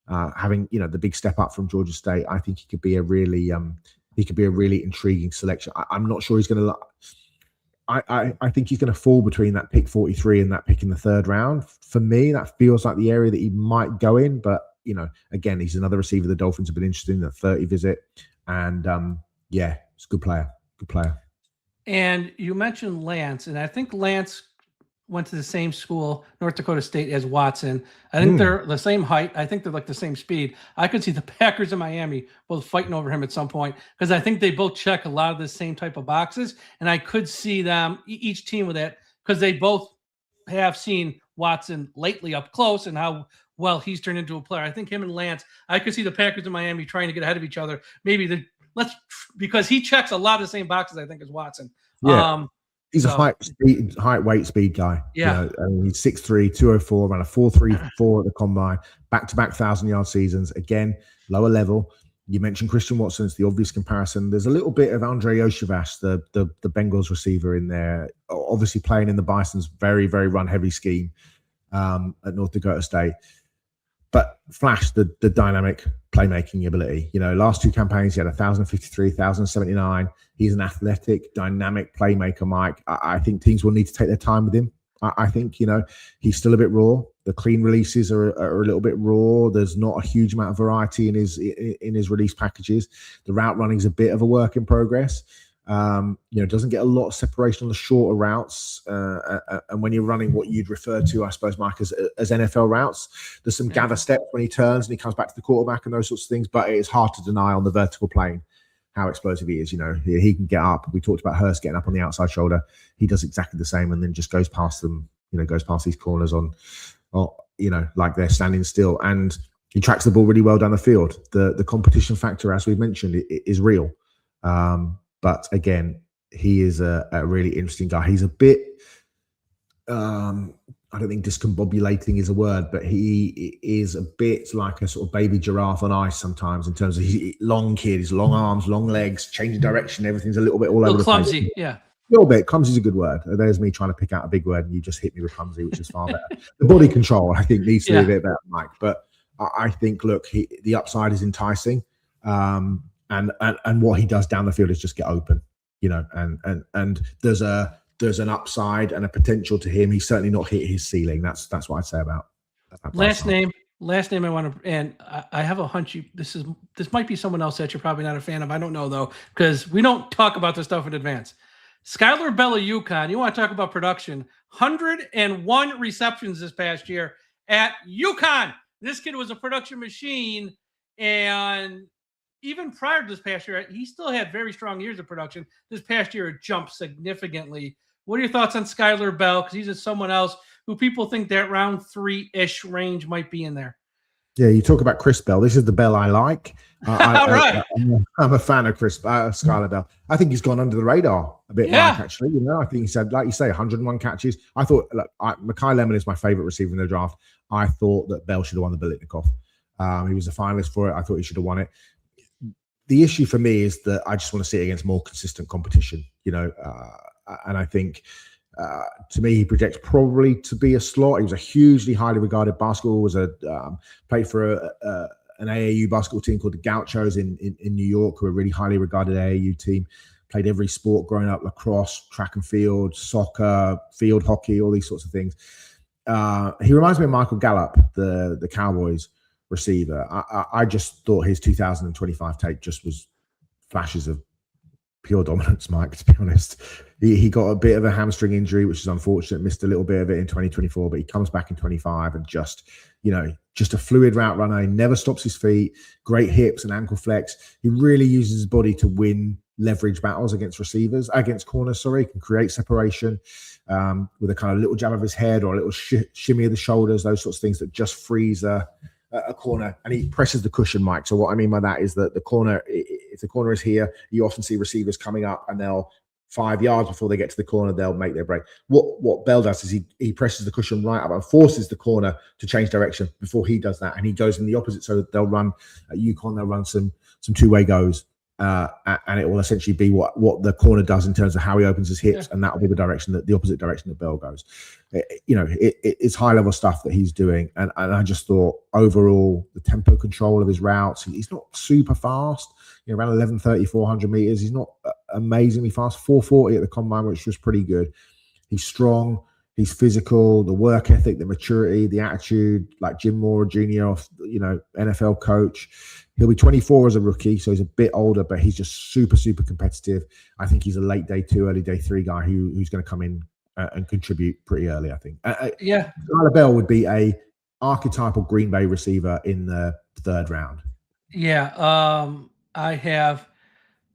having the big step up from Georgia State, I think he could be a really intriguing selection. I'm not sure he's going to. I think he's going to fall between that pick 43 and that pick in the 3rd round. For me, that feels like the area that he might go in, but. Again, he's another receiver the Dolphins have been interested in, the 30 visit. And, it's a good player. Good player. And you mentioned Lance, and I think Lance went to the same school, North Dakota State, as Watson. I think they're the same height. I think they're like the same speed. I could see the Packers and Miami both fighting over him at some point because I think they both check a lot of the same type of boxes. And I could see them, each team with that, because they both have seen Watson lately up close and how well he's turned into a player. I think him and Lance, I could see the Packers and Miami trying to get ahead of each other. Maybe because he checks a lot of the same boxes, I think, as Watson. Yeah. He's a height, weight, speed guy. Yeah. He's 6'3", 204, ran a 4.34 at the combine, back-to-back 1,000-yard seasons. Again, lower level. You mentioned Christian Watson. It's the obvious comparison. There's a little bit of Andre Oshavash, the Bengals receiver in there, obviously playing in the Bison's very, very run-heavy scheme at North Dakota State. But flash the dynamic playmaking ability. Last 2 campaigns, he had 1,053, 1,079. He's an athletic, dynamic playmaker, Mike. I think teams will need to take their time with him. I think, he's still a bit raw. The clean releases are a little bit raw. There's not a huge amount of variety in his release packages. The route running is a bit of a work in progress. Doesn't get a lot of separation on the shorter routes. And when you're running what you'd refer to, I suppose, Mike, as NFL routes, there's some gather steps when he turns and he comes back to the quarterback and those sorts of things. But it is hard to deny on the vertical plane how explosive he is. He can get up. We talked about Hurst getting up on the outside shoulder. He does exactly the same and then just goes past them, goes past these corners like they're standing still. And he tracks the ball really well down the field. The competition factor, as we've mentioned, is real. But again, he is a really interesting guy. He's a bit, I I don't think discombobulating is a word, but he is a bit like a sort of baby giraffe on ice sometimes in terms of he's long kid, his long arms, long legs, changing direction. Everything's a little bit all over the clumsy, place. yeah. A little bit. Clumsy is a good word. There's me trying to pick out a big word and you just hit me with clumsy, which is far better. The body control, I think, needs to be a bit better, Mike. But I think, look, the upside is enticing. And what he does down the field is just get open, and there's an upside and a potential to him. He's certainly not hit his ceiling. That's what I'd say about that. Last name I want to, and I have a hunch this might be someone else that you're probably not a fan of. I don't know though, because we don't talk about this stuff in advance. Skylar Bell of UConn. You want to talk about production? 101 receptions this past year at UConn. This kid was a production machine, and even prior to this past year, he still had very strong years of production. This past year, it jumped significantly. What are your thoughts on Skylar Bell? Because he's just someone else who people think that round 3-ish range might be in there. Yeah, you talk about Chris Bell. This is the Bell I like. Right. I'm a fan of Skylar Bell. I think he's gone under the radar a bit, Mike, actually. I think he said, like you say, 101 catches. I thought, Mekhi Lemon is my favorite receiver in the draft. I thought that Bell should have won the Biletnikoff. He was a finalist for it. I thought he should have won it. The issue for me is that I just want to see it against more consistent competition, and I think to me, he projects probably to be a slot. He was a hugely highly regarded basketball, played for an AAU basketball team called the Gauchos in New York, who are a really highly regarded AAU team. Played every sport growing up: lacrosse, track and field, soccer, field hockey, all these sorts of things. He reminds me of Michael Gallup, the Cowboys receiver. I just thought his 2025 tape just was flashes of pure dominance, Mike, to be honest. He got a bit of a hamstring injury, which is unfortunate, missed a little bit of it in 2024, but he comes back in 25 and just a fluid route runner. He never stops his feet, great hips and ankle flex. He really uses his body to win leverage battles against corners, He can create separation with a kind of little jab of his head or a little shimmy of the shoulders, those sorts of things that just freeze a corner, and he presses the cushion, Mike. So what I mean by that is that the corner, if the corner is here, you often see receivers coming up and they'll 5 yards before they get to the corner, they'll make their break. What Bell does is he presses the cushion right up and forces the corner to change direction before he does that, and he goes in the opposite. So they'll run at UConn, they'll run some two-way goes, and it will essentially be what the corner does in terms of how he opens his hips, and that will be the opposite direction that Bell goes. It's high-level stuff that he's doing, and I just thought overall the tempo control of his routes, he's not super fast, around 11:30, 400 meters. He's not amazingly fast, 4:40 at the combine, which was pretty good. He's strong, he's physical, the work ethic, the maturity, the attitude, like Jim Moore Jr., NFL coach. He'll be 24 as a rookie, so he's a bit older, but he's just super, super competitive. I think he's a late day 2, early day 3 guy who's going to come in and contribute pretty early, I think. Skylar Bell would be a archetypal Green Bay receiver in the 3rd round. Yeah, I have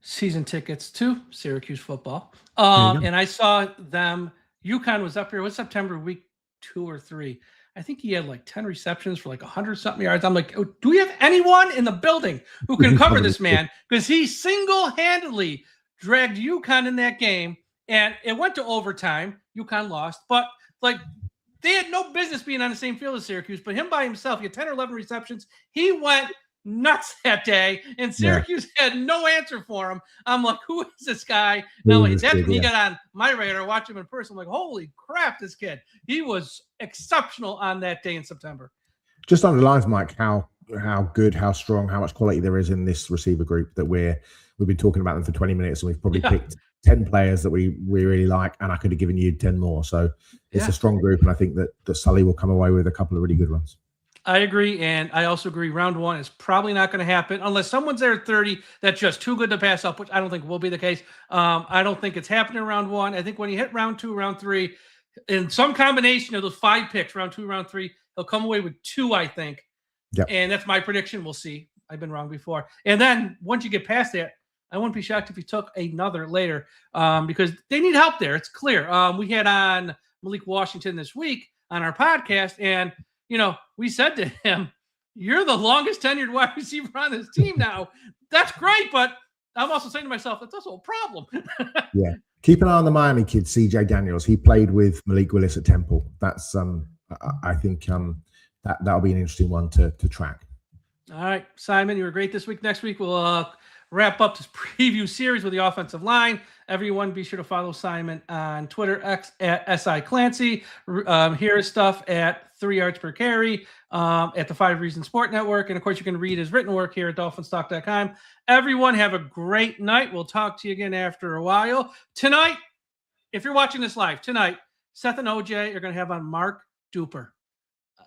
season tickets to Syracuse football, and I saw them. UConn was up here. What's September week 2 or 3? I think he had like 10 receptions for like 100-something yards. I'm like, do we have anyone in the building who can cover this man? Because he single-handedly dragged UConn in that game, and it went to overtime. UConn lost, but like they had no business being on the same field as Syracuse. But him by himself, he had 10 or 11 receptions. He went nuts that day, and Syracuse had no answer for him. I'm like, who is this guy? Now, that's when he got on my radar. Watch him in person. I'm like, holy crap, this kid. He was exceptional on that day in September. Just underlines, Mike, how good, how strong, how much quality there is in this receiver group that we've been talking about them for 20 minutes, and we've probably picked 10 players that we really like, and I could have given you 10 more. So it's a strong group, and I think that Sully will come away with a couple of really good ones. I agree, and I also agree round 1 is probably not going to happen unless someone's there at 30 that's just too good to pass up, which I don't think will be the case. I don't think it's happening in round 1. I think when you hit round 2, round 3, in some combination of those 5 picks, round 2, round 3, he'll come away with 2, I think. Yep. And that's my prediction. We'll see. I've been wrong before. And then once you get past that, I wouldn't be shocked if he took another later because they need help there. It's clear. We had on Malik Washington this week on our podcast, and we said to him, you're the longest tenured wide receiver on this team now. That's great, but I'm also saying to myself, that's also a problem. Yeah. Keep an eye on the Miami kid, CJ Daniels. He played with Malik Willis at Temple. That's I think that'll be an interesting one to track. All right, Simon, you were great this week. Next week, we'll wrap up this preview series with the offensive line. Everyone, be sure to follow Simon on Twitter, X at SI Clancy. Hear his stuff at 3 yards per carry at the 5 Reasons Sport Network. And of course, you can read his written work here at DolphinsTalk.com. Everyone, have a great night. We'll talk to you again after a while. Tonight, if you're watching this live, tonight, Seth and OJ are going to have on Mark Duper.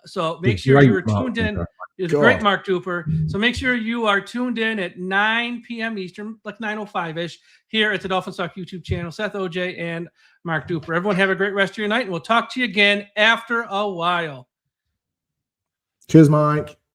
So make sure you are tuned in. It's a great Mark Duper. So make sure you are tuned in at 9 p.m. Eastern, like 9:05-ish, here at the Dolphins Talk YouTube channel. Seth, OJ, and Mark Duper. Everyone have a great rest of your night, and we'll talk to you again after a while. Cheers, Mike.